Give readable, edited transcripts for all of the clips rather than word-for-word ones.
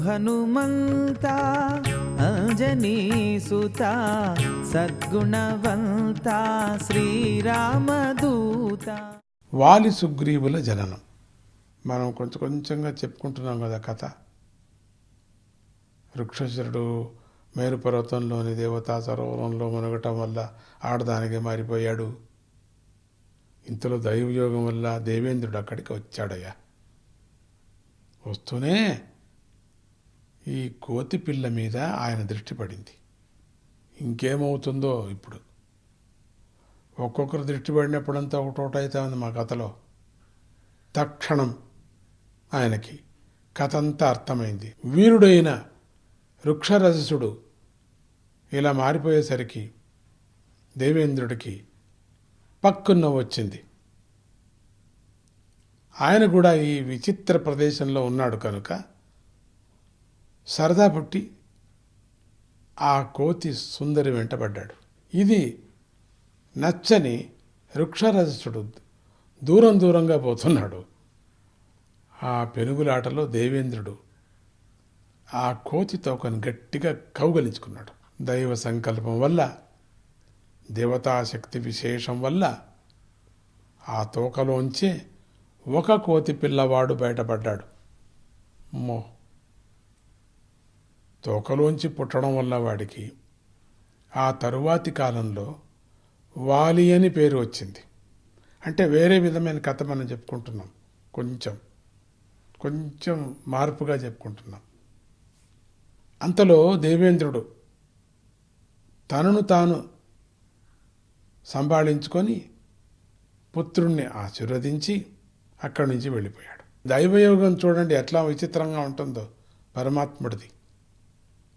హనుమంత అంజనీ సుత సద్గుణవంత శ్రీరామదూత. వాలి సుగ్రీవుల జననం మనం కొంచెంగా చెప్పుకుంటున్నాం కదా కథ. వృక్షశరుడు మేరు పర్వతంలోని దేవతా సరోవరంలో మునగటం వల్ల ఆడదానికి మారిపోయాడు. ఇంతలో దైవయోగం వల్ల దేవేంద్రుడు అక్కడికి వచ్చాడయ్యా. వస్తూనే ఈ కోతి పిల్ల మీద ఆయన దృష్టి పడింది. ఇంకేమవుతుందో ఇప్పుడు. ఒక్కొక్కరు దృష్టి పడినప్పుడంతా ఒకటోట అవుతా ఉంది మా కథలో. తక్షణం ఆయనకి కథ అంతా అర్థమైంది. వీరుడైన వృక్షరజసుడు ఇలా మారిపోయేసరికి దేవేంద్రుడికి పక్కున్న వచ్చింది. ఆయన కూడా ఈ విచిత్ర ప్రదేశంలో ఉన్నాడు కనుక సరదా పుట్టి ఆ కోతి సుందరి వెంటబడ్డాడు. ఇది నచ్చని వృక్షరజసుడు దూరంగా పోతున్నాడు. ఆ పెనుగులాటలో దేవేంద్రుడు ఆ కోతి తోకను గట్టిగా కౌగలించుకున్నాడు. దైవ సంకల్పం వల్ల, దేవతాశక్తి విశేషం వల్ల ఆ తోకలోంచి ఒక కోతి పిల్లవాడు బయటపడ్డాడు. తోకలోంచి పుట్టడం వల్ల వాడికి ఆ తరువాతి కాలంలో వాలి అని పేరు వచ్చింది. అంటే వేరే విధమైన కథ మనం చెప్పుకుంటున్నాం, కొంచెం మార్పుగా చెప్పుకుంటున్నాం. అంతలో దేవేంద్రుడు తనను తాను సంభాళించుకొని పుత్రుణ్ణి ఆశీర్వదించి అక్కడి నుంచి వెళ్ళిపోయాడు. దైవయోగం చూడండి ఎట్లా విచిత్రంగా ఉంటుందో పరమాత్ముడిది.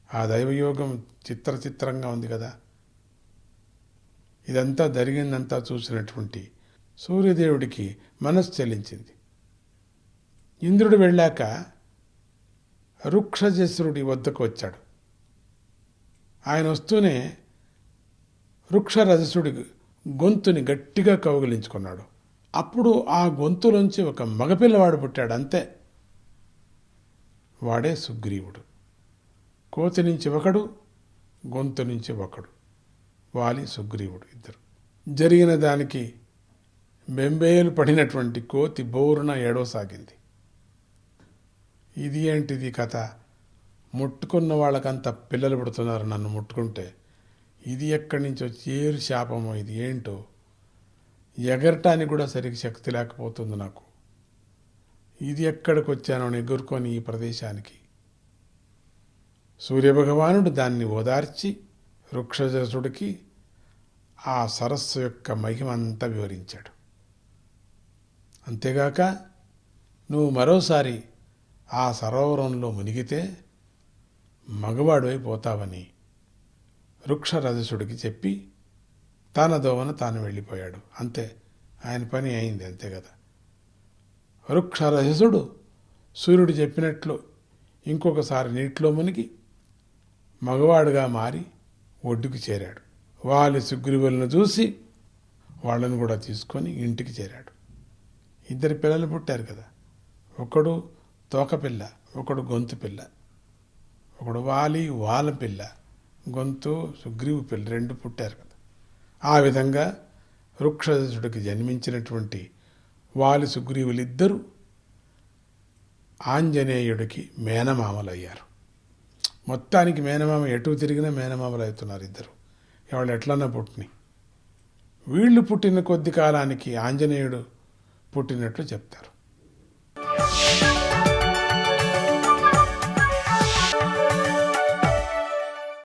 ఆ దైవయోగం చిత్రంగా ఉంది కదా. ఇదంతా జరిగిందంతా చూసినటువంటి సూర్యదేవుడికి మనస్సు చెలించింది. ఇంద్రుడు వెళ్ళాక వృక్షజసురుడి వద్దకు వచ్చాడు. ఆయన వస్తూనే వృక్షరజసుడి గొంతుని గట్టిగా కౌగిలించుకున్నాడు. అప్పుడు ఆ గొంతులోంచి ఒక మగపిల్లవాడు పుట్టాడు. అంతే, వాడే సుగ్రీవుడు. కోతి నుంచి ఒకడు, గొంతు నుంచి ఒకడు, వాలి సుగ్రీవుడు ఇద్దరు. జరిగిన దానికి బెంబేలు పడినటువంటి కోతి బోరున ఏడవసాగింది. ఇది ఏంటిది కథ? ముట్టుకున్న వాళ్ళకంతా పిల్లలు పుడుతున్నారు, నన్ను ముట్టుకుంటే ఇది ఎక్కడి నుంచి వచ్చి ఏరు శాపమో, ఇది ఏంటో, ఎగరటానికి కూడా సరిగ్గా శక్తి లేకపోతుంది నాకు. ఇది ఎక్కడికి వచ్చానో ఎగురుకొని ఈ ప్రదేశానికి. సూర్యభగవానుడు దాన్ని ఓదార్చి వృక్షజసుడికి ఆ సరస్సు యొక్క మహిమంతా వివరించాడు. అంతేగాక నువ్వు మరోసారి ఆ సరోవరంలో మునిగితే మగవాడివై పోతావని వృక్షరజసుడికి చెప్పి తన దోవన తాను వెళ్ళిపోయాడు. అంతే, ఆయన పని అయింది, అంతే కదా. వృక్షరజసుడు సూర్యుడు చెప్పినట్లు ఇంకొకసారి నీటిలో మునిగి మగవాడుగా మారి ఒడ్డుకు చేరాడు. వాలి సుగ్రీవులను చూసి వాళ్ళను కూడా తీసుకొని ఇంటికి చేరాడు. ఇద్దరు పిల్లలు పుట్టారు కదా. ఒకడు తోకపిల్ల, ఒకడు గొంతు పిల్ల. ఒకడు వాలి వాల పిల్ల, గొంతు సుగ్రీవు పిల్ల, రెండు పుట్టారు కదా. ఆ విధంగా వృక్షజసుడికి జన్మించినటువంటి వాలి సుగ్రీవులిద్దరూ ఆంజనేయుడికి మేనమామలయ్యారు. మొత్తానికి మేనమామ ఎటు తిరిగినా మేనమామలు అవుతున్నారు ఇద్దరు. ఎవళ్ళు ఎట్లన్నా పుట్టిని. వీళ్ళు పుట్టిన కొద్ది కాలానికి ఆంజనేయుడు పుట్టినట్లు చెప్తారు.